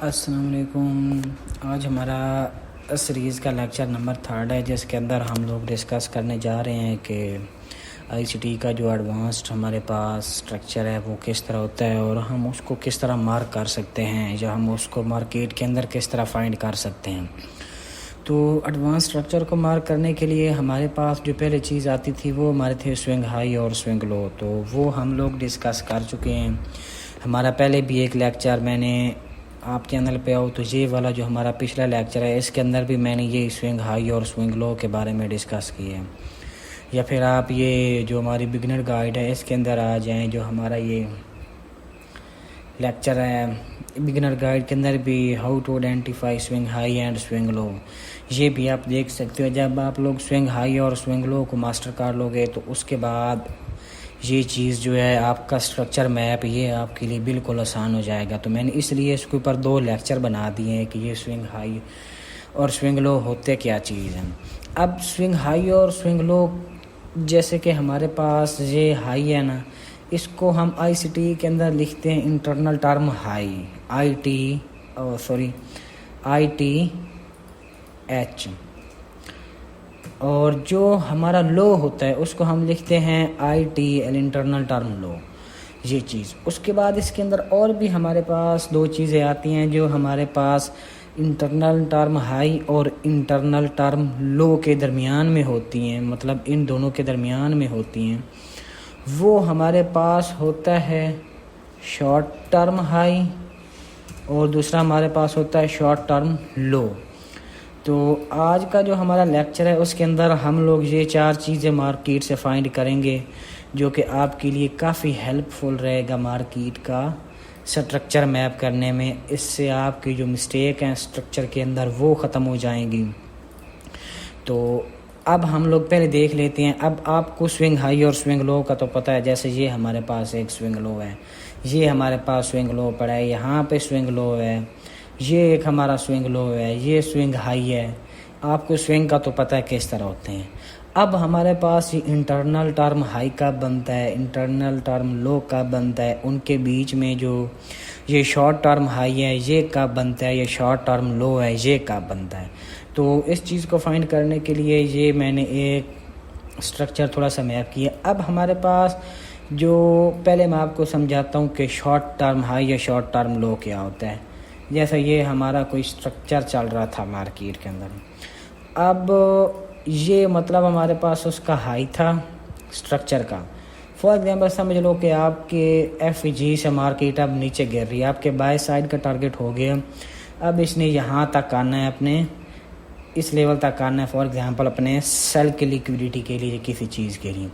अस्सलाम वालेकुम। आज हमारा सीरीज़ का लेक्चर नंबर 3 है, जिसके अंदर हम लोग डिस्कस करने जा रहे हैं कि आईसीटी का जो एडवांस्ड हमारे पास स्ट्रक्चर है वो किस तरह होता है और हम उसको किस तरह मार्क कर सकते हैं या हम उसको मार्केट के अंदर किस तरह फाइंड कर सकते हैं। तो एडवांस स्ट्रक्चर को मार्क करने के लिए हमारे पास जो पहले चीज़ आती थी वो हमारे थे स्विंग हाई और स्विंग लो। तो वो हम लोग डिस्कस कर चुके हैं। हमारा पहले भी एक लेक्चर मैंने आप चैनल पे आओ तो ये वाला जो हमारा पिछला लेक्चर है इसके अंदर भी मैंने ये स्विंग हाई और स्विंग लो के बारे में डिस्कस किए हैं। या फिर आप ये जो हमारी बिगिनर गाइड है इसके अंदर आ जाएं, जो हमारा ये लेक्चर है बिगिनर गाइड के अंदर भी how to identify swing high and swing low, ये भी आप देख सकते हो। जब आप लोग स्विंग हाई और स्विंग लो को मास्टर कर लोगे तो उसके बाद ये चीज़ जो है आपका स्ट्रक्चर मैप ये आपके लिए बिल्कुल आसान हो जाएगा। तो मैंने इसलिए इसके ऊपर 2 लेक्चर बना दिए हैं कि ये स्विंग हाई और स्विंग लो होते क्या चीज़ हैं। अब स्विंग हाई और स्विंग लो, जैसे कि हमारे पास ये हाई है ना, इसको हम आईसीटी के अंदर लिखते हैं इंटरनल टर्म हाई, ITH। और जो हमारा लो होता है उसको हम लिखते हैं ITL, इंटरनल टर्म लो, ये चीज़। उसके बाद इसके अंदर और भी हमारे पास 2 चीज़ें आती हैं जो हमारे पास इंटरनल टर्म हाई और इंटरनल टर्म लो के दरमियान में होती हैं, मतलब इन दोनों के दरमियान में होती हैं। वो हमारे पास होता है शॉर्ट टर्म हाई और दूसरा हमारे पास होता है शॉर्ट टर्म लो। तो आज का जो हमारा लेक्चर है उसके अंदर हम लोग ये 4 चीज़ें मार्केट से फाइंड करेंगे जो कि आपके लिए काफ़ी हेल्पफुल रहेगा मार्केट का स्ट्रक्चर मैप करने में। इससे आपकी जो मिस्टेक हैं स्ट्रक्चर के अंदर वो ख़त्म हो जाएंगी। तो अब हम लोग पहले देख लेते हैं। अब आपको स्विंग हाई और स्विंग लो का तो पता है। जैसे ये हमारे पास एक स्विंग लो है, ये हमारे पास स्विंग लो पड़ा है, यहाँ पे स्विंग लो है, ये एक हमारा स्विंग लो है, ये स्विंग हाई है। आपको स्विंग का तो पता है किस तरह होते हैं। अब हमारे पास ये इंटरनल टर्म हाई कब बनता है, इंटरनल टर्म लो कब बनता है, उनके बीच में जो ये शॉर्ट टर्म हाई है ये कब बनता है, ये शॉर्ट टर्म लो है ये कब बनता है। तो इस चीज़ को फाइंड करने के लिए ये मैंने एक स्ट्रक्चर थोड़ा सा मैप किया। अब हमारे पास जो पहले मैं आपको समझाता हूँ कि शॉर्ट टर्म हाई या शॉर्ट टर्म लो क्या होता है। जैसा ये हमारा कोई स्ट्रक्चर चल रहा था मार्केट के अंदर, अब ये मतलब हमारे पास उसका हाई था स्ट्रक्चर का। फॉर एग्जांपल समझ लो कि आपके FG से मार्केट अब नीचे गिर रही है, आपके बाय साइड का टारगेट हो गया। अब इसने यहाँ तक आना है, अपने इस लेवल तक आना है, फॉर एग्जांपल अपने सेल की लिक्विडिटी के लिए किसी चीज़ के लिए।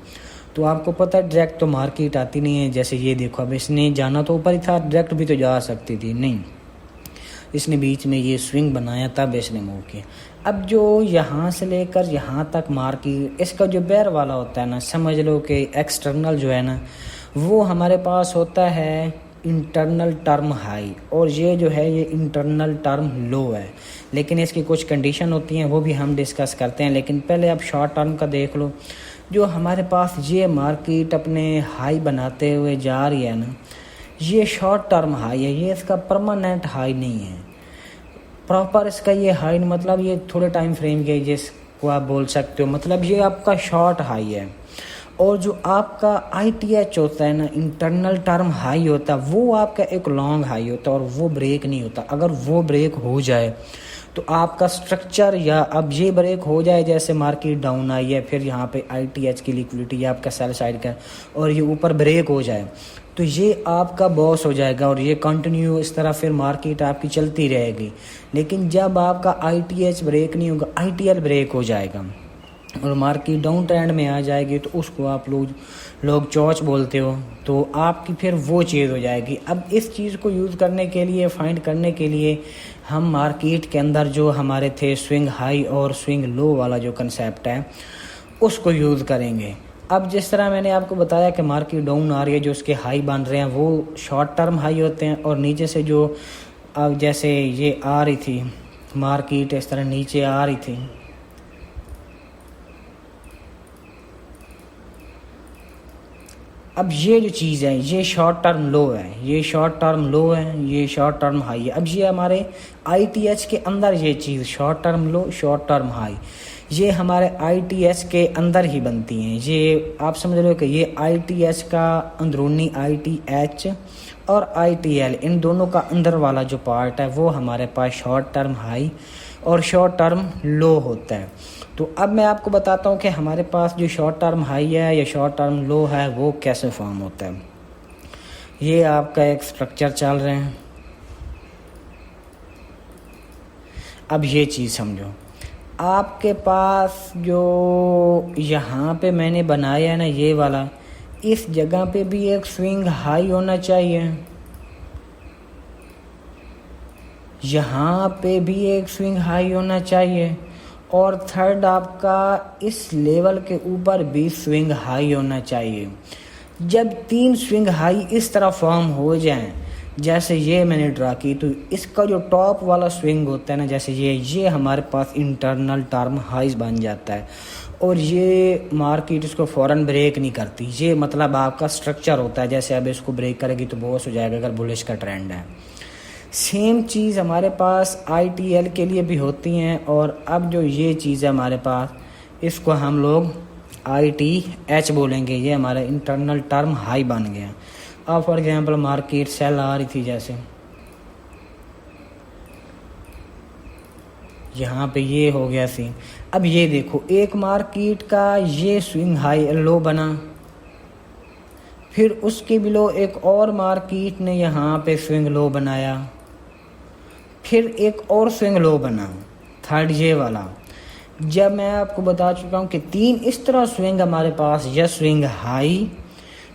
तो आपको पता है डायरेक्ट तो मार्केट आती नहीं है। जैसे ये देखो, अब इसने जाना तो ऊपर ही था, डायरेक्ट भी तो जा सकती थी, नहीं, इसने बीच में ये स्विंग बनाया तब इसने मूव किया। अब जो यहाँ से लेकर यहाँ तक मार्केट, इसका जो बेयर वाला होता है ना, समझ लो कि एक्सटर्नल जो है ना वो हमारे पास होता है इंटरनल टर्म हाई और ये जो है ये इंटरनल टर्म लो है। लेकिन इसकी कुछ कंडीशन होती हैं वो भी हम डिस्कस करते हैं। लेकिन पहले आप शॉर्ट टर्म का देख लो। जो हमारे पास ये मार्केट अपने हाई बनाते हुए जा रही है ना, ये शॉर्ट टर्म हाई है, ये इसका परमानेंट हाई नहीं है। प्रॉपर इसका ये हाई मतलब ये थोड़े टाइम फ्रेम के जिसको आप बोल सकते हो, मतलब ये आपका शॉर्ट हाई है। और जो आपका ITH होता है ना, इंटरनल टर्म हाई होता है, वो आपका एक लॉन्ग हाई होता है और वो ब्रेक नहीं होता। अगर वो ब्रेक हो जाए तो आपका स्ट्रक्चर, या अब ये ब्रेक हो जाए जैसे मार्केट डाउन आई है, फिर यहाँ पे ITH की लिक्विडिटी आपका सेल साइड का, और ये ऊपर ब्रेक हो जाए तो ये आपका बॉस हो जाएगा और ये कंटिन्यू इस तरह फिर मार्केट आपकी चलती रहेगी। लेकिन जब आपका ITH ब्रेक नहीं होगा, ITL ब्रेक हो जाएगा और मार्केट डाउन ट्रेंड में आ जाएगी तो उसको आप लोग चौच बोलते हो, तो आपकी फिर वो चीज़ हो जाएगी। अब इस चीज़ को यूज़ करने के लिए, फाइंड करने के लिए हम मार्केट के अंदर जो हमारे थे स्विंग हाई और स्विंग लो वाला जो कंसेप्ट है उसको यूज़ करेंगे। अब जिस तरह मैंने आपको बताया कि मार्केट डाउन आ रही है, जो उसके हाई बन रहे हैं वो शॉर्ट टर्म हाई होते हैं, और नीचे से जो अब जैसे ये आ रही थी मार्केट इस तरह नीचे आ रही थी, अब ये जो चीज़ है ये शॉर्ट टर्म लो है, ये शॉर्ट टर्म लो है, ये शॉर्ट टर्म हाई है। अब ये हमारे ITH के अंदर ये चीज़ short term low short term high ये हमारे ITH के अंदर ही बनती हैं। ये आप समझ लो कि ये ITH का अंदरूनी ITH और ITL इन दोनों का अंदर वाला जो पार्ट है वो हमारे पास शॉर्ट टर्म हाई और शॉर्ट टर्म लो होता है। तो अब मैं आपको बताता हूँ कि हमारे पास जो शॉर्ट टर्म हाई है या शॉर्ट टर्म लो है वो कैसे फॉर्म होता है। ये आपका एक स्ट्रक्चर चल रहे हैं। अब ये चीज़ समझो, आपके पास जो यहाँ पे मैंने बनाया है ना ये वाला, इस जगह पे भी एक स्विंग हाई होना चाहिए, यहाँ पे भी एक स्विंग हाई होना चाहिए और थर्ड आपका इस लेवल के ऊपर भी स्विंग हाई होना चाहिए। जब 3 स्विंग हाई इस तरह फॉर्म हो जाएं जैसे ये मैंने ड्रा की, तो इसका जो टॉप वाला स्विंग होता है ना जैसे ये हमारे पास इंटरनल टर्म हाइज बन जाता है और ये मार्केट इसको फ़ौरन ब्रेक नहीं करती। ये मतलब आपका स्ट्रक्चर होता है, जैसे अब इसको ब्रेक करेगी तो बहुत हो जाएगा अगर बुलिश का ट्रेंड है। सेम चीज़ हमारे पास ITL के लिए भी होती हैं। और अब जो ये चीज़ है हमारे पास, इसको हम लोग ITH बोलेंगे, ये हमारा इंटरनल टर्म हाई बन गया। अब फॉर एग्जांपल मार्केट सेल आ रही थी, जैसे यहाँ पे ये हो गया सीन। अब ये देखो एक मार्केट का ये स्विंग हाई लो बना, फिर उसके बिलो एक और मार्केट ने यहाँ पे स्विंग लो बनाया, फिर एक और स्विंग लो बना, थर्ड ये वाला। जब मैं आपको बता चुका हूँ कि 3 इस तरह स्विंग हमारे पास, या स्विंग हाई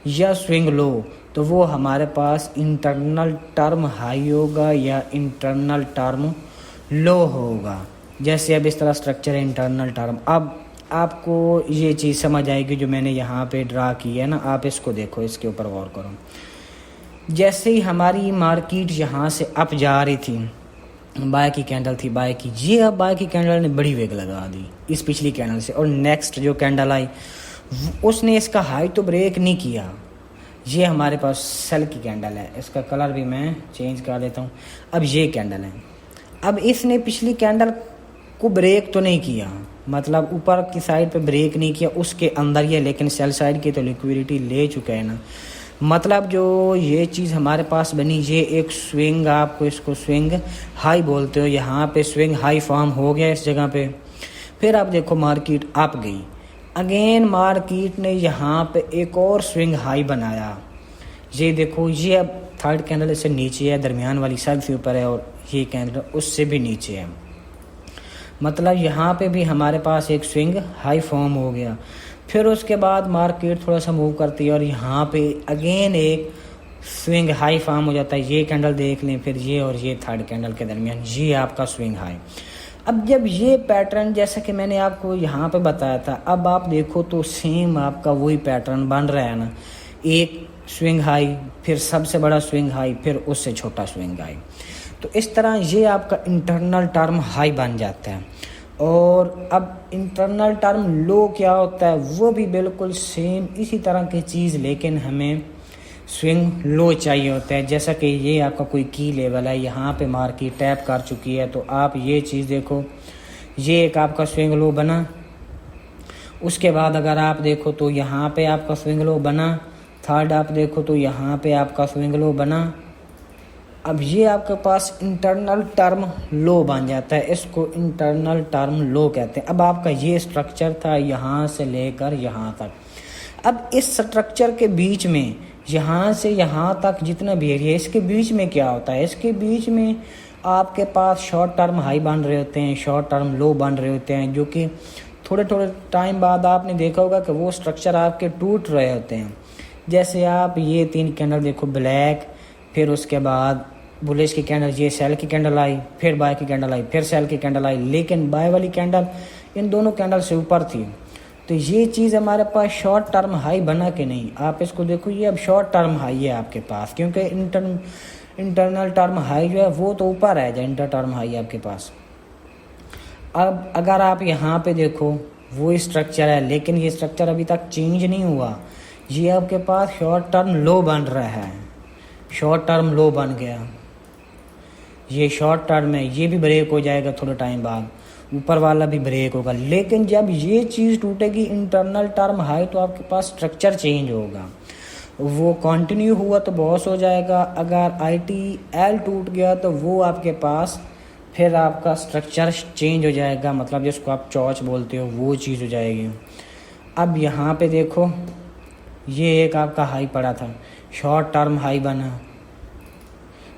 या स्विंग लो, तो वो हमारे पास इंटरनल टर्म हाई होगा या इंटरनल टर्म लो होगा। जैसे अब इस तरह स्ट्रक्चर है इंटरनल टर्म। अब आपको ये चीज़ समझ आएगी जो मैंने यहाँ पे ड्रा की है ना, आप इसको देखो, इसके ऊपर गौर करो। जैसे ही हमारी मार्केट यहाँ से अप जा रही थी, बाय की कैंडल थी, बाय की, ये अब बाय की कैंडल ने बड़ी वेग लगा दी इस पिछली कैंडल से, और नेक्स्ट जो कैंडल आई उसने इसका हाई तो ब्रेक नहीं किया। ये हमारे पास सेल की कैंडल है, इसका कलर भी मैं चेंज कर देता हूँ। अब ये कैंडल है, अब इसने पिछली कैंडल को ब्रेक तो नहीं किया, मतलब ऊपर की साइड पे ब्रेक नहीं किया उसके अंदर ये, लेकिन सेल साइड की तो लिक्विडिटी ले चुका है ना। मतलब जो ये चीज़ हमारे पास बनी, ये एक स्विंग, आपको इसको स्विंग हाई बोलते हो, यहाँ पे स्विंग हाई फॉर्म हो गया इस जगह पे। फिर आप देखो मार्केट अप गई, अगेन मार्केट ने यहाँ पे एक और स्विंग हाई बनाया। ये देखो, ये अब थर्ड कैंडल इससे नीचे है, दरमियान वाली सबसे ऊपर है, और ये कैंडल उससे भी नीचे है। मतलब यहाँ पे भी हमारे पास एक स्विंग हाई फॉर्म हो गया। फिर उसके बाद मार्केट थोड़ा सा मूव करती है और यहाँ पे अगेन एक स्विंग हाई फॉर्म हो जाता है। ये कैंडल देख लें, फिर ये और ये थर्ड कैंडल के दरमियान ये आपका स्विंग हाई। अब जब ये पैटर्न जैसा कि मैंने आपको यहाँ पे बताया था, अब आप देखो तो सेम आपका वही पैटर्न बन रहा है ना, एक स्विंग हाई, फिर सबसे बड़ा स्विंग हाई, फिर उससे छोटा स्विंग हाई। तो इस तरह ये आपका इंटरनल टर्म हाई बन जाता है। और अब इंटरनल टर्म लो क्या होता है, वो भी बिल्कुल सेम इसी तरह की चीज़, लेकिन हमें स्विंग लो चाहिए होता है। जैसा कि ये आपका कोई की लेवल है, यहाँ पे मार्केट टैप कर चुकी है, तो आप ये चीज़ देखो, ये एक आपका स्विंग लो बना। उसके बाद अगर आप देखो तो यहाँ पे आपका स्विंग लो बना, थर्ड आप देखो तो यहाँ पे आपका स्विंग लो बना। अब ये आपके पास इंटरनल टर्म लो बन जाता है, इसको इंटरनल टर्म लो कहते हैं। अब आपका ये स्ट्रक्चर था यहाँ से लेकर यहाँ तक। अब इस स्ट्रक्चर के बीच में यहाँ से यहाँ तक जितना भी एरिया, इसके बीच में क्या होता है, इसके बीच में आपके पास शॉर्ट टर्म हाई बन रहे होते हैं, शॉर्ट टर्म लो बन रहे होते हैं, जो कि थोड़े थोड़े टाइम बाद आपने देखा होगा कि वो स्ट्रक्चर आपके टूट रहे होते हैं। जैसे आप ये 3 कैंडल देखो, ब्लैक, फिर उसके बाद बुलिश की कैंडल, ये सेल की कैंडल आई, फिर बाय की कैंडल आई, फिर सेल की कैंडल आई, लेकिन बाय वाली कैंडल इन दोनों कैंडल से ऊपर थी। तो ये चीज़ हमारे पास शॉर्ट टर्म हाई बना कि नहीं, आप इसको देखो, ये अब शॉर्ट टर्म हाई है आपके पास, क्योंकि इंटरनल टर्म हाई जो है वो तो ऊपर है, जो इंटर टर्म हाई है आपके पास। अब अगर आप यहाँ पे देखो, वो स्ट्रक्चर है, लेकिन ये स्ट्रक्चर अभी तक चेंज नहीं हुआ, ये आपके पास शॉर्ट टर्म लो बन रहा है, शॉर्ट टर्म लो बन गया, ये शॉर्ट टर्म है, ये भी ब्रेक हो जाएगा थोड़े टाइम बाद, ऊपर वाला भी ब्रेक होगा। लेकिन जब ये चीज़ टूटेगी इंटरनल टर्म हाई तो आपके पास स्ट्रक्चर चेंज होगा, वो कंटिन्यू हुआ तो बॉस हो जाएगा, अगर ITL टूट गया तो वो आपके पास फिर आपका स्ट्रक्चर चेंज हो जाएगा, मतलब जिसको आप चौच बोलते हो वो चीज़ हो जाएगी। अब यहाँ पे देखो ये एक आपका हाई पड़ा था, शॉर्ट टर्म हाई बना,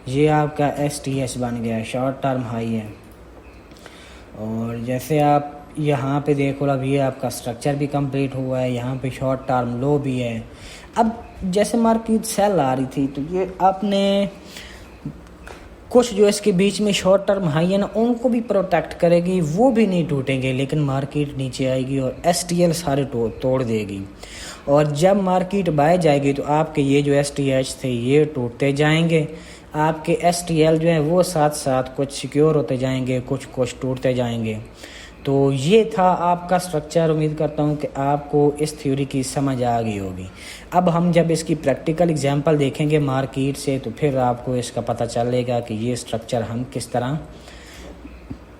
ये आपका STH बन गया, शॉर्ट टर्म हाई है। और जैसे आप यहाँ पे देखो अब ये आपका स्ट्रक्चर भी कंप्लीट हुआ है, यहाँ पे शॉर्ट टर्म लो भी है। अब जैसे मार्केट सेल आ रही थी तो ये आपने कुछ जो इसके बीच में शॉर्ट टर्म हाई है ना उनको भी प्रोटेक्ट करेगी, वो भी नहीं टूटेंगे, लेकिन मार्केट नीचे आएगी और STL सारे तोड़ देगी। और जब मार्केट बाय जाएगी तो आपके ये जो STH थे ये टूटते जाएंगे, आपके STL जो है वो साथ साथ कुछ सिक्योर होते जाएंगे, कुछ टूटते जाएंगे। तो ये था आपका स्ट्रक्चर। उम्मीद करता हूँ कि आपको इस थ्योरी की समझ आ गई होगी। अब हम जब इसकी प्रैक्टिकल एग्जांपल देखेंगे मार्केट से तो फिर आपको इसका पता चलेगा कि ये स्ट्रक्चर हम किस तरह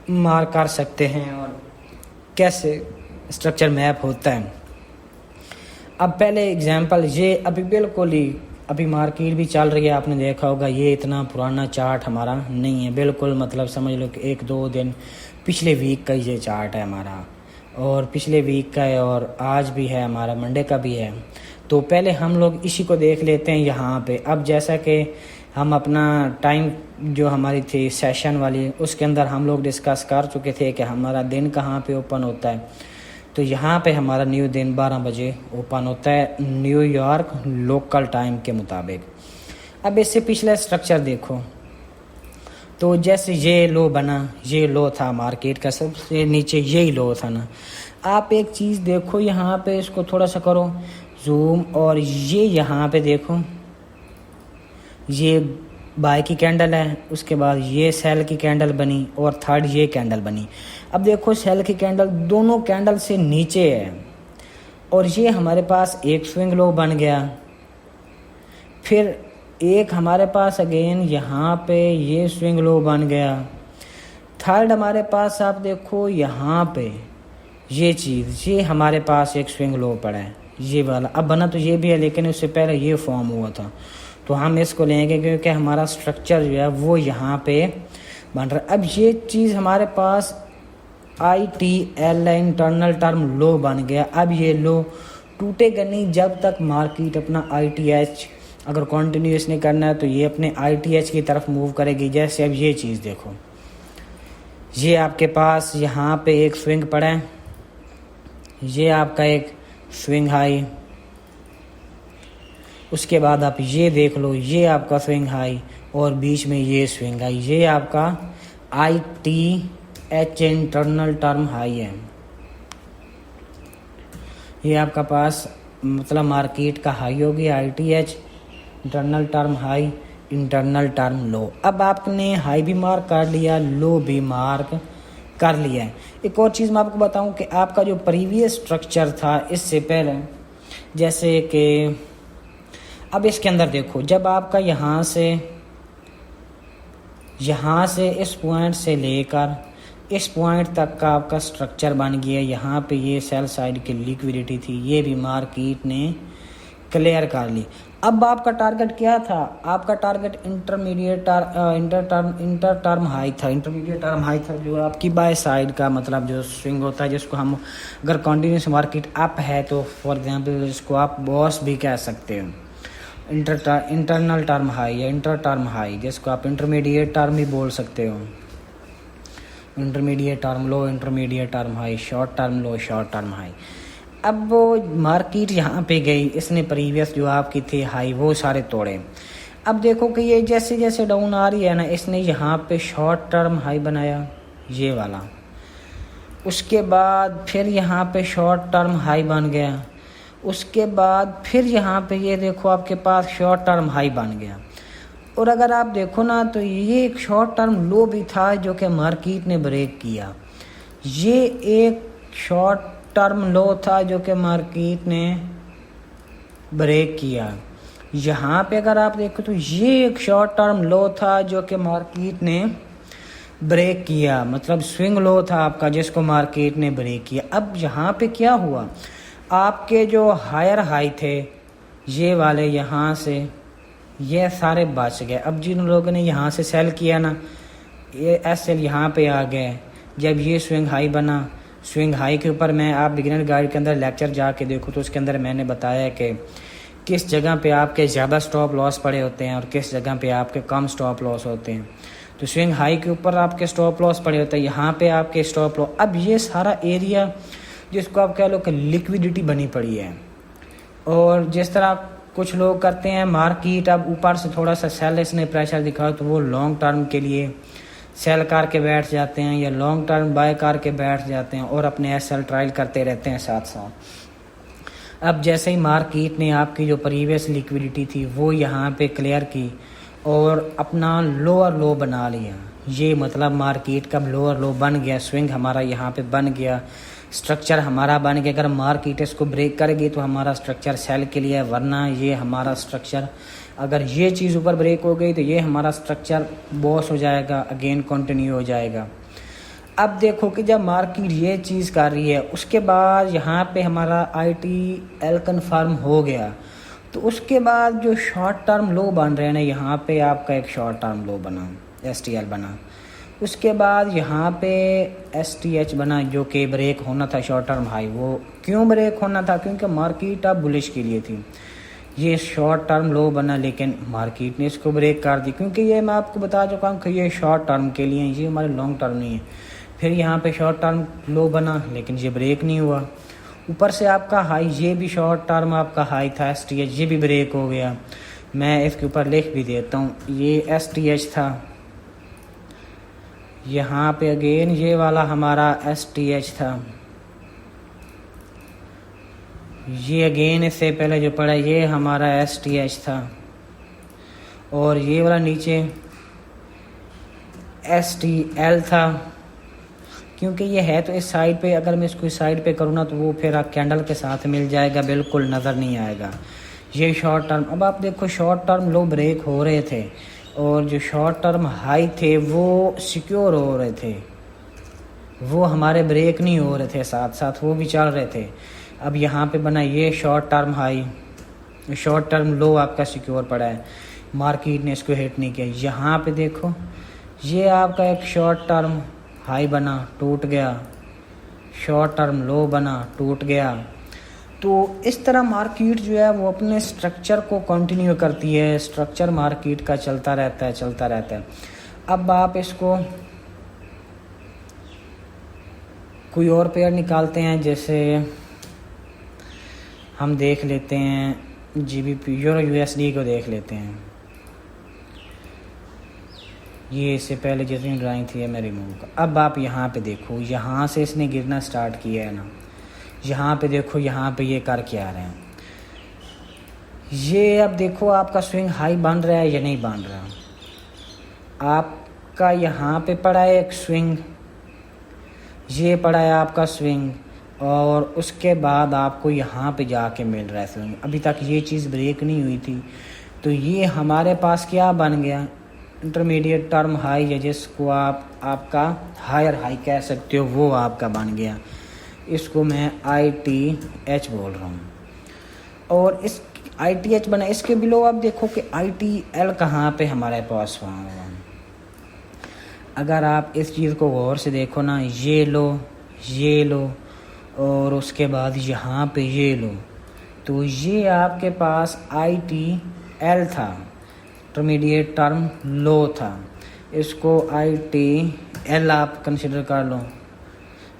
मार्क कर सकते हैं और कैसे स्ट्रक्चर मैप होता है। अब पहले एग्जांपल, ये अभी बिल्कुल ही अभी मार्केट भी चल रही है, आपने देखा होगा ये इतना पुराना चार्ट हमारा नहीं है, बिल्कुल मतलब समझ लो कि 1-2 दिन पिछले वीक का ये चार्ट है हमारा, और पिछले वीक का है और आज भी है हमारा, मंडे का भी है। तो पहले हम लोग इसी को देख लेते हैं यहाँ पे। अब जैसा कि हम अपना टाइम जो हमारी थी सेशन वाली उसके अंदर हम लोग डिस्कस कर चुके थे कि हमारा दिन कहाँ पे ओपन होता है, तो यहाँ पे हमारा न्यू दिन 12 बजे ओपन होता है न्यूयॉर्क लोकल टाइम के मुताबिक। अब इससे पिछला स्ट्रक्चर देखो, तो जैसे ये लो बना, ये लो था मार्केट का सबसे नीचे, यही लो था ना। आप एक चीज़ देखो यहाँ पे, इसको थोड़ा सा करो जूम, और ये यहाँ पे देखो ये बाय की कैंडल है, उसके बाद ये सेल की कैंडल बनी और थर्ड ये कैंडल बनी। अब देखो सेल की कैंडल दोनों कैंडल से नीचे है और ये हमारे पास एक स्विंग लो बन गया, फिर एक हमारे पास अगेन यहाँ पे ये स्विंग लो बन गया, थर्ड हमारे पास आप देखो यहाँ पे ये चीज़, ये हमारे पास एक स्विंग लो पड़ा है ये वाला। अब बना तो ये भी है लेकिन उससे पहले ये फॉर्म हुआ था, तो हम इसको लेंगे क्योंकि हमारा स्ट्रक्चर जो है वो यहाँ पे बन रहा है। अब ये चीज़ हमारे पास ITL इंटरनल टर्म लो बन गया। अब ये लो टूटेगा नहीं जब तक मार्केट अपना ITH अगर कंटिन्यूस नहीं करना है तो ये अपने ITH की तरफ मूव करेगी। जैसे अब ये चीज़ देखो, ये आपके पास यहाँ पे एक स्विंग पड़ा है, ये आपका एक स्विंग हाई, उसके बाद आप ये देख लो ये आपका स्विंग हाई और बीच में ये स्विंग हाई, ये आपका ITH इंटरनल टर्म हाई है। ये आपका पास मतलब मार्केट का हाई हो गया ITH internal term high, internal term लो। अब आपने हाई भी मार्क कर लिया, लो भी मार्क कर लिया है। एक और चीज़ मैं आपको बताऊं कि आपका जो प्रीवियस स्ट्रक्चर था इससे पहले, जैसे कि अब इसके अंदर देखो, जब आपका यहाँ से इस पॉइंट से लेकर इस पॉइंट तक का आपका स्ट्रक्चर बन गया, यहाँ पे ये सेल साइड की लिक्विडिटी थी, ये भी मार्केट ने क्लियर कर ली। अब आपका टारगेट क्या था? आपका टारगेट इंटरमीडिएट टर्म हाई था, इंटरमीडिएट टर्म हाई था जो आपकी बाय साइड का मतलब जो स्विंग होता है, जिसको हम अगर कंटिन्यूस मार्केट अप है तो फॉर एग्जांपल इसको आप बॉस भी कह सकते हो, इंटरनल टर्म हाई या इंटर टर्म हाई, जिसको आप इंटरमीडिएट टर्म भी बोल सकते हो, इंटरमीडिएट टर्म लो, intermediate term high, short term low, short term high. अब वो मार्केट यहाँ पे गई, इसने प्रीवियस जो आपकी थी हाई वो सारे तोड़े। अब देखो कि ये जैसे जैसे डाउन आ रही है ना, इसने यहाँ पे शॉर्ट टर्म हाई बनाया ये वाला, उसके बाद फिर यहाँ पे शॉर्ट टर्म हाई बन गया, उसके बाद फिर यहाँ पे ये देखो आपके पास शॉर्ट टर्म हाई बन गया। और अगर आप देखो ना तो ये एक शॉर्ट टर्म लो भी था जो कि मार्केट ने ब्रेक किया, ये एक शॉर्ट टर्म लो था जो कि मार्केट ने ब्रेक किया। यहाँ पे अगर आप देखो तो ये एक शॉर्ट टर्म लो था जो कि मार्केट ने ब्रेक किया, मतलब स्विंग लो था आपका जिसको मार्केट ने ब्रेक किया। अब यहाँ पे क्या हुआ, आपके जो हायर हाई थे ये वाले यहाँ से ये सारे बच गए। अब जिन लोगों ने यहाँ से सेल किया ना, ये एसएल यहाँ पे आ गए। जब ये स्विंग हाई बना, स्विंग हाई के ऊपर मैं आप बिगिनर गाइड के अंदर लेक्चर जाके देखो तो उसके अंदर मैंने बताया कि किस जगह पे आपके ज़्यादा स्टॉप लॉस पड़े होते हैं और किस जगह पे आपके कम स्टॉप लॉस होते हैं। तो स्विंग हाई के ऊपर आपके स्टॉप लॉस पड़े होते हैं, यहाँ पे आपके स्टॉप लॉस। अब ये सारा एरिया जिसको आप कह लो कि लिक्विडिटी बनी पड़ी है, और जिस तरह कुछ लोग करते हैं मार्केट अब ऊपर से थोड़ा सा सेल इसने प्रेशर दिखा तो वो लॉन्ग टर्म के लिए सेल करके बैठ जाते हैं या लॉन्ग टर्म बाय करके बैठ जाते हैं और अपने एसएल ट्रायल करते रहते हैं साथ साथ। अब जैसे ही मार्केट ने आपकी जो प्रीवियस लिक्विडिटी थी वो यहाँ पे क्लियर की और अपना लोअर लो बना लिया, ये मतलब मार्केट का लोअर लो बन गया, स्विंग हमारा यहाँ पे बन गया, स्ट्रक्चर हमारा बन गया। अगर मार्केट इसको ब्रेक करेगी तो हमारा स्ट्रक्चर सेल के लिए है, वरना ये हमारा स्ट्रक्चर अगर ये चीज़ ऊपर ब्रेक हो गई तो ये हमारा स्ट्रक्चर बॉस हो जाएगा, अगेन कंटिन्यू हो जाएगा। अब देखो कि जब मार्केट ये चीज़ कर रही है उसके बाद यहाँ पे हमारा ITL कन्फर्म हो गया, तो उसके बाद जो शॉर्ट टर्म लो बन रहे हैं ना, यहाँ पे आपका एक शॉर्ट टर्म लो बना, STL बना। उसके बाद यहाँ पे STH बना जो कि ब्रेक होना था शॉर्ट टर्म हाई। वो क्यों ब्रेक होना था, क्योंकि मार्केट अब बुलिश के लिए थी। ये शॉर्ट टर्म लो बना लेकिन मार्केट ने इसको ब्रेक कर दी, क्योंकि ये मैं आपको बता चुका हूँ कि ये शॉर्ट टर्म के लिए, ये हमारे लॉन्ग टर्म नहीं है। फिर यहाँ पे शॉर्ट टर्म लो बना लेकिन ये ब्रेक नहीं हुआ। ऊपर से आपका हाई, ये भी शॉर्ट टर्म आपका हाई था STH, ये भी ब्रेक हो गया। मैं इसके ऊपर लिख भी देता हूँ, ये STH था, यहाँ पे अगेन ये वाला हमारा STH था, ये अगेन इससे पहले जो पड़ा ये हमारा STH था, और ये वाला नीचे STL था। क्योंकि ये है तो इस साइड पे, अगर मैं इसको इस साइड पे करूँ ना तो वो फिर आप कैंडल के साथ मिल जाएगा, बिल्कुल नज़र नहीं आएगा। ये शॉर्ट टर्म, अब आप देखो शॉर्ट टर्म लो ब्रेक हो रहे थे और जो शॉर्ट टर्म हाई थे वो सिक्योर हो रहे थे, वो हमारे ब्रेक नहीं हो रहे थे, साथ साथ वो भी चल रहे थे। अब यहाँ पे बना ये short term high, short term लो आपका सिक्योर पड़ा है, मार्केट ने इसको हिट नहीं किया। यहाँ पे देखो ये आपका एक शॉर्ट टर्म हाई बना, टूट गया, शॉर्ट टर्म लो बना, टूट गया। तो इस तरह मार्केट जो है वो अपने स्ट्रक्चर को कंटिन्यू करती है, स्ट्रक्चर मार्केट का चलता रहता है, चलता रहता है। अब आप इसको कोई और पेयर निकालते हैं, जैसे हम देख लेते हैं GBP यूरो USD को देख लेते हैं। ये इससे पहले जितनी ड्राइंग थी मैं रिमूव कर। अब आप यहाँ पे देखो, यहाँ से इसने गिरना स्टार्ट किया है ना, यहाँ पे देखो, यहाँ पे ये कर क्या रहे हैं ये। अब देखो आपका स्विंग हाई बन रहा है या नहीं बन रहा। आपका यहाँ पे पड़ा है एक स्विंग, ये पड़ा है आपका स्विंग, और उसके बाद आपको यहाँ पे जाके मिल रहा है स्विंग। अभी तक ये चीज़ ब्रेक नहीं हुई थी, तो ये हमारे पास क्या बन गया, इंटरमीडिएट टर्म हाई, या जिसको आप आपका हायर हाई कह सकते हो, वो आपका बन गया। इसको मैं ITH बोल रहा हूँ। और इस ITH बना, इसके बिलो आप देखो कि ITL कहाँ पे हमारे पास हुआ। अगर आप इस चीज़ को गौर से देखो ना, ये लो और उसके बाद यहाँ पे ये लो, तो ये आपके पास ITL था, इंटरमीडिएट टर्म लो था। इसको ITL आप कंसिडर कर लो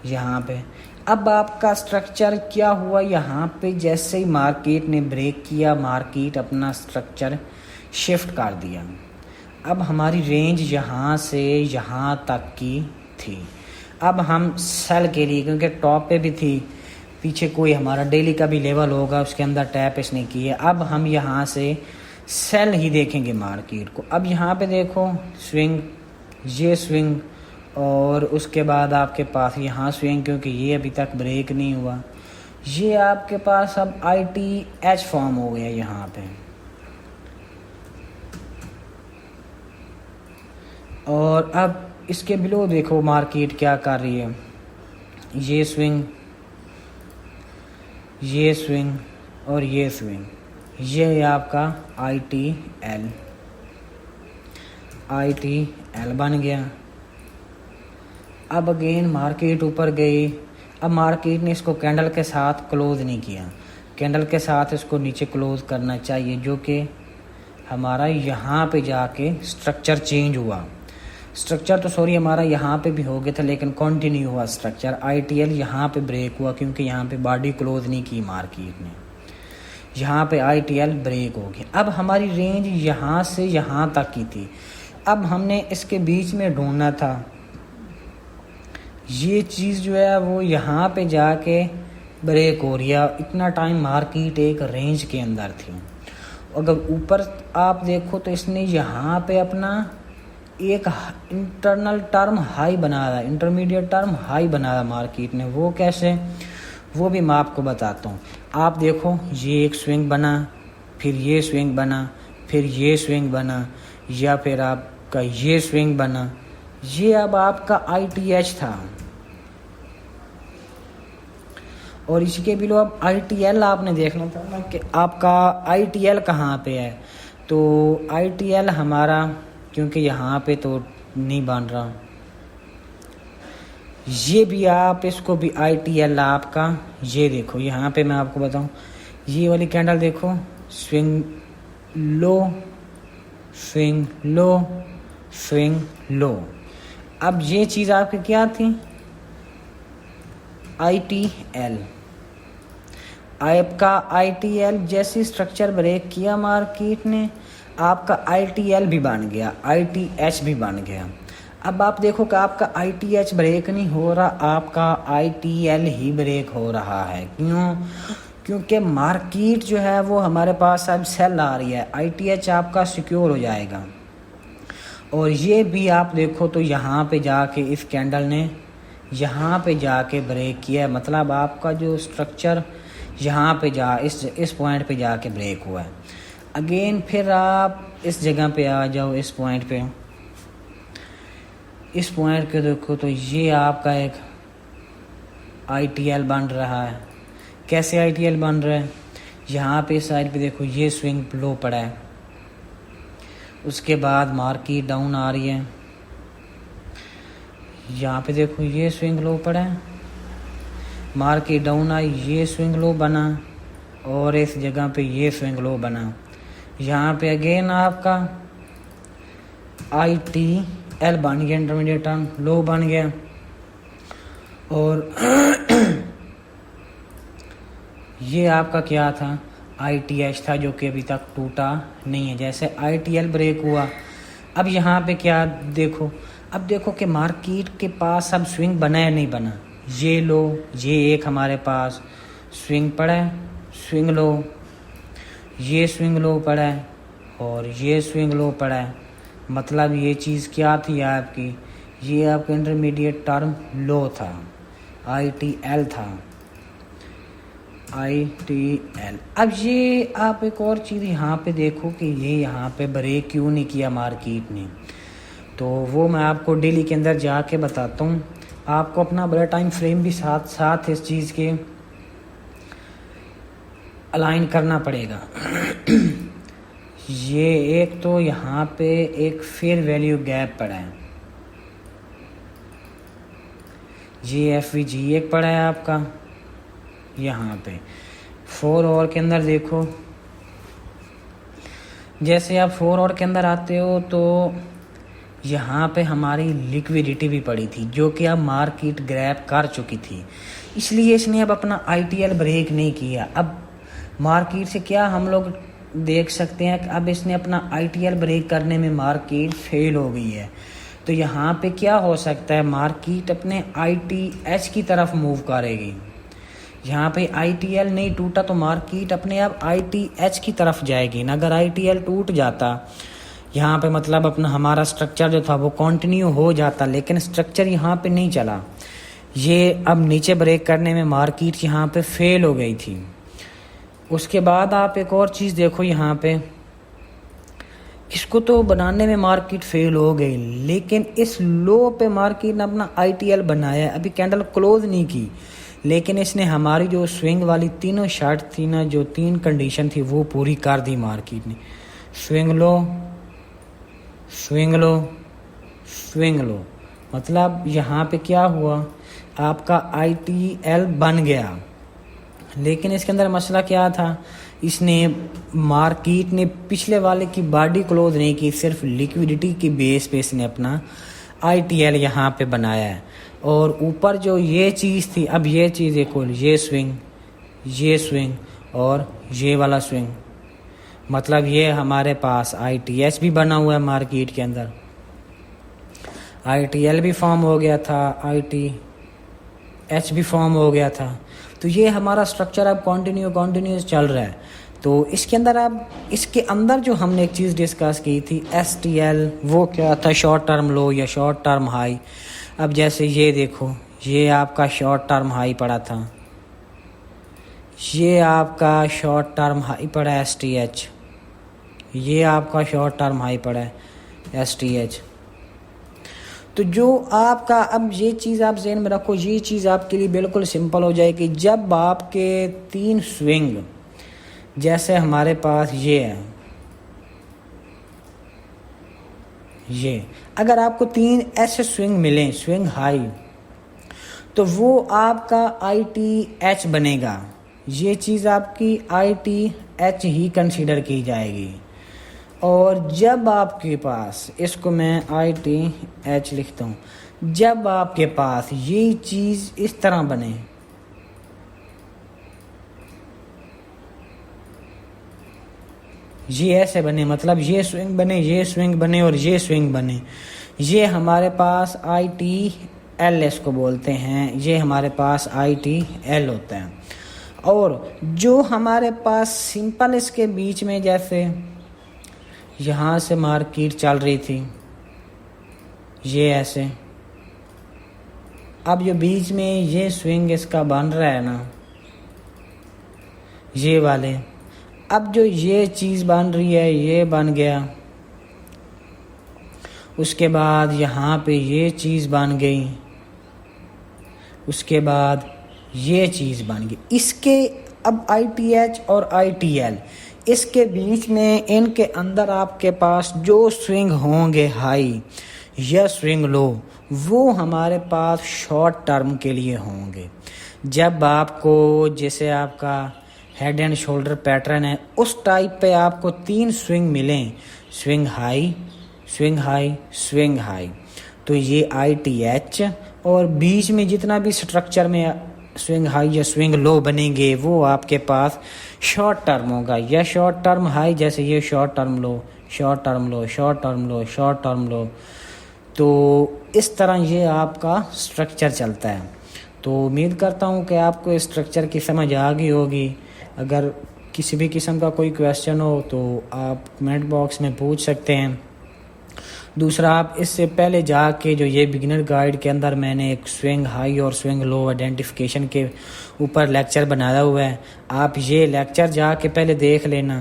यहाँ पे। अब आपका स्ट्रक्चर क्या हुआ, यहाँ पे जैसे ही मार्केट ने ब्रेक किया, मार्केट अपना स्ट्रक्चर शिफ्ट कर दिया। अब हमारी रेंज यहाँ से यहाँ तक की थी। अब हम सेल के लिए, क्योंकि टॉप पे भी थी, पीछे कोई हमारा डेली का भी लेवल होगा उसके अंदर टैप इसने की है। अब हम यहाँ से सेल ही देखेंगे मार्केट को। अब यहाँ पे देखो स्विंग, ये स्विंग, और उसके बाद आपके पास यहाँ स्विंग, क्योंकि ये अभी तक ब्रेक नहीं हुआ, ये आपके पास अब ITH फॉर्म हो गया यहाँ पे। और अब इसके बिलो देखो मार्केट क्या कर रही है, ये स्विंग, ये स्विंग और ये स्विंग, ये आपका ITL बन गया। अब अगेन मार्केट ऊपर गई। अब मार्केट ने इसको कैंडल के साथ क्लोज नहीं किया, कैंडल के साथ इसको नीचे क्लोज करना चाहिए, जो कि हमारा यहाँ पे जाके स्ट्रक्चर चेंज हुआ। स्ट्रक्चर तो सॉरी हमारा यहाँ पे भी हो गया था, लेकिन कंटिन्यू हुआ स्ट्रक्चर। ITL यहाँ पे ब्रेक हुआ क्योंकि यहाँ पे बॉडी क्लोज नहीं की मार्केट ने, यहाँ पे ITL ब्रेक हो गया। अब हमारी रेंज यहाँ से यहाँ तक की थी, अब हमने इसके बीच में ढूंढना था। ये चीज़ जो है वो यहाँ पे जाके ब्रेक हो रही है। इतना टाइम मार्केट एक रेंज के अंदर थी। अगर ऊपर आप देखो तो इसने यहाँ पे अपना एक इंटरनल टर्म हाई बनाया, इंटरमीडिएट टर्म हाई बनाया मार्केट ने। वो कैसे, वो भी मैं आपको बताता हूँ। आप देखो ये एक स्विंग बना, फिर ये स्विंग बना, फिर ये स्विंग बना, या फिर आपका ये स्विंग बना। ये अब आपका ITH था और इसके बिलो अब ITL आपने देखना था ना कि आपका ITL कहाँ पे है। तो ITL हमारा क्योंकि यहाँ पे तो नहीं बन रहा, ये भी आप इसको भी ITL आपका, ये देखो यहाँ पे मैं आपको बताऊँ, ये वाली कैंडल देखो, swing low, swing low, swing low. अब ये चीज़ आपकी क्या थी, ITL। आपका ITL जैसे स्ट्रक्चर ब्रेक किया मार्केट ने, आपका ITL भी बन गया, ITH भी बन गया। अब आप देखो कि आपका ITH ब्रेक नहीं हो रहा, आपका ITL ही ब्रेक हो रहा है। क्यों? क्योंकि मार्केट जो है वो हमारे पास अब सेल आ रही है, ITH आपका सिक्योर हो जाएगा। और ये भी आप देखो तो यहाँ पे जाके इस कैंडल ने यहाँ पे जाके ब्रेक किया है, मतलब आपका जो स्ट्रक्चर यहाँ पे इस पॉइंट पे जाके ब्रेक हुआ है। अगेन फिर आप इस जगह पे आ जाओ, इस पॉइंट पे, इस पॉइंट के देखो तो ये आपका एक ITL बन रहा है। कैसे ITL बन रहा है, यहाँ पे इस साइड पे देखो ये स्विंग लो पड़ा है, उसके बाद मार्केट डाउन आ रही है, यहाँ पे देखो ये स्विंग लो पड़ा है, मार्केट डाउन आई, ये स्विंग लो बना, और इस जगह पे ये स्विंग लो बना। यहाँ पे अगेन आपका ITL बन गया, इंटरमीडिएट टर्म लो बन गया। और ये आपका क्या था, ITH था, जो कि अभी तक टूटा नहीं है। जैसे ITL ब्रेक हुआ, अब यहाँ पे क्या देखो, अब देखो कि मार्केट के पास अब स्विंग बना या नहीं बना। ये लो, ये एक हमारे पास स्विंग पड़ा है, स्विंग लो, ये स्विंग लो पड़ा है, और ये स्विंग लो पड़ा है। मतलब ये चीज़ क्या थी आपकी, ये आपका इंटरमीडिएट टर्म लो था, ITL था, ITL। अब ये आप एक और चीज़ यहाँ पे देखो कि ये यहाँ पे ब्रेक क्यों नहीं किया मार्केट ने, तो वो मैं आपको डेली के अंदर जाके बताता हूँ। आपको अपना बड़ा टाइम फ्रेम भी साथ साथ इस चीज़ के अलाइन करना पड़ेगा। ये एक तो यहाँ पे एक फेयर वैल्यू गैप पड़ा है, ये FVG एक पड़ा है आपका यहाँ पे। 4 आवर के अंदर देखो, जैसे आप 4 आवर के अंदर आते हो तो यहाँ पे हमारी लिक्विडिटी भी पड़ी थी, जो कि अब मार्केट ग्रैब कर चुकी थी, इसलिए इसने अब अपना ITL ब्रेक नहीं किया। अब मार्केट से क्या हम लोग देख सकते हैं कि अब इसने अपना ITL ब्रेक करने में मार्केट फेल हो गई है। तो यहाँ पे क्या हो सकता है, मार्केट अपने ITH की तरफ मूव करेगी। यहाँ पे ITL नहीं टूटा तो मार्केट अपने आप ITH की तरफ जाएगी ना। अगर ITL टूट जाता यहाँ पे, मतलब अपना हमारा स्ट्रक्चर जो था वो कंटिन्यू हो जाता, लेकिन स्ट्रक्चर यहाँ पे नहीं चला। ये अब नीचे ब्रेक करने में मार्केट यहाँ पे फेल हो गई थी। उसके बाद आप एक और चीज़ देखो, यहाँ पे इसको तो बनाने में मार्केट फेल हो गई, लेकिन इस लो पे मार्केट ने अपना ITL बनाया। अभी कैंडल क्लोज नहीं की, लेकिन इसने हमारी जो स्विंग वाली तीनों शार्ट थी ना, जो 3 कंडीशन थी, वो पूरी कर दी मार्केट ने। Swing low, swing low, swing low, मतलब यहाँ पे क्या हुआ, आपका ITL बन गया। लेकिन इसके अंदर मसला क्या था, इसने मार्केट ने पिछले वाले की बॉडी क्लोज नहीं की, सिर्फ लिक्विडिटी की बेस पे इसने अपना ITL यहाँ पे बनाया है। और ऊपर जो ये चीज़ थी, अब ये चीज़ देखो, ये स्विंग और ये वाला स्विंग, मतलब ये हमारे पास ITH भी बना हुआ है मार्केट के अंदर, ITL भी फॉर्म हो गया था, ITH भी फॉर्म हो गया था। तो ये हमारा स्ट्रक्चर अब कॉन्टिन्यूस चल रहा है। तो इसके अंदर अब इसके अंदर जो हमने एक चीज़ डिस्कस की थी STL, वो क्या था, शॉर्ट टर्म लो या शॉर्ट टर्म हाई। अब जैसे ये देखो, ये आपका शॉर्ट टर्म हाई पड़ा था, ये आपका शॉर्ट टर्म हाई पड़ा है STH, ये आपका शॉर्ट टर्म हाई पड़ा है STH। तो जो आपका, अब ये चीज़ आप ज़हन में रखो, ये चीज़ आपके लिए बिल्कुल सिंपल हो जाएगी। जब आपके 3 स्विंग, जैसे हमारे पास ये है, ये अगर आपको 3 ऐसे स्विंग मिलें, स्विंग हाई, तो वो आपका ITH बनेगा। ये चीज़ आपकी ITH ही कंसीडर की जाएगी। और जब आपके पास, इसको मैं ITH लिखता हूँ, जब आपके पास ये चीज़ इस तरह बने, ये ऐसे बने, मतलब ये स्विंग बने, ये स्विंग बने और ये स्विंग बने, ये हमारे पास ITL इसको बोलते हैं, ये हमारे पास ITL होता है। और जो हमारे पास सिंपल इसके बीच में, जैसे यहाँ से मार्केट चल रही थी, ये ऐसे, अब जो बीच में ये स्विंग इसका बन रहा है ना, ये वाले, अब जो ये चीज़ बन रही है, ये बन गया, उसके बाद यहाँ पे ये चीज़ बन गई, उसके बाद ये चीज़ बन गई। इसके अब ITH और ITL, इसके बीच में, इनके अंदर आपके पास जो स्विंग होंगे हाई या स्विंग लो, वो हमारे पास शॉर्ट टर्म के लिए होंगे। जब आपको, जैसे आपका हेड एंड शोल्डर पैटर्न है, उस टाइप पे आपको 3 स्विंग मिलें, swing high, swing high, swing high, तो ये ITH, और बीच में जितना भी स्ट्रक्चर में स्विंग हाई या स्विंग लो बनेंगे, वो आपके पास शॉर्ट टर्म होगा, या शॉर्ट टर्म हाई, जैसे ये short term low, short term low, short term low, short term लो। तो इस तरह ये आपका स्ट्रक्चर चलता है। तो उम्मीद करता हूँ कि आपको इस स्ट्रक्चर की समझ आ गई होगी। अगर किसी भी किस्म का कोई क्वेश्चन हो तो आप कमेंट बॉक्स में पूछ सकते हैं। दूसरा, आप इससे पहले जाके जो ये बिगिनर गाइड के अंदर मैंने एक स्विंग हाई और स्विंग लो आइडेंटिफिकेशन के ऊपर लेक्चर बनाया हुआ है, आप ये लेक्चर जाके पहले देख लेना,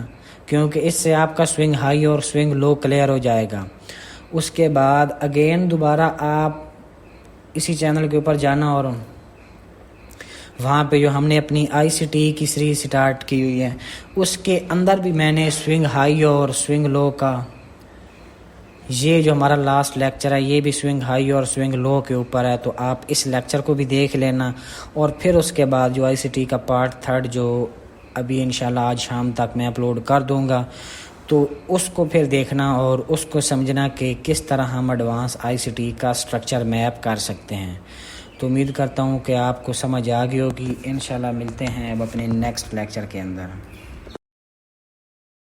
क्योंकि इससे आपका स्विंग हाई और स्विंग लो क्लियर हो जाएगा। उसके बाद अगेन दोबारा आप इसी चैनल के ऊपर जाना और वहाँ पे जो हमने अपनी ICT की सीरीज स्टार्ट की हुई है, उसके अंदर भी मैंने स्विंग हाई और स्विंग लो का, ये जो हमारा लास्ट लेक्चर है, ये भी स्विंग हाई और स्विंग लो के ऊपर है। तो आप इस लेक्चर को भी देख लेना, और फिर उसके बाद जो ICT का पार्ट 3 जो अभी इंशाल्लाह आज शाम तक मैं अपलोड कर दूंगा, तो उसको फिर देखना और उसको समझना कि किस तरह हम एडवांस ICT का स्ट्रक्चर मैप कर सकते हैं। तो उम्मीद करता हूँ कि आपको समझ आ गई होगी। इंशाल्लाह मिलते हैं अब अपने नेक्स्ट लेक्चर के अंदर।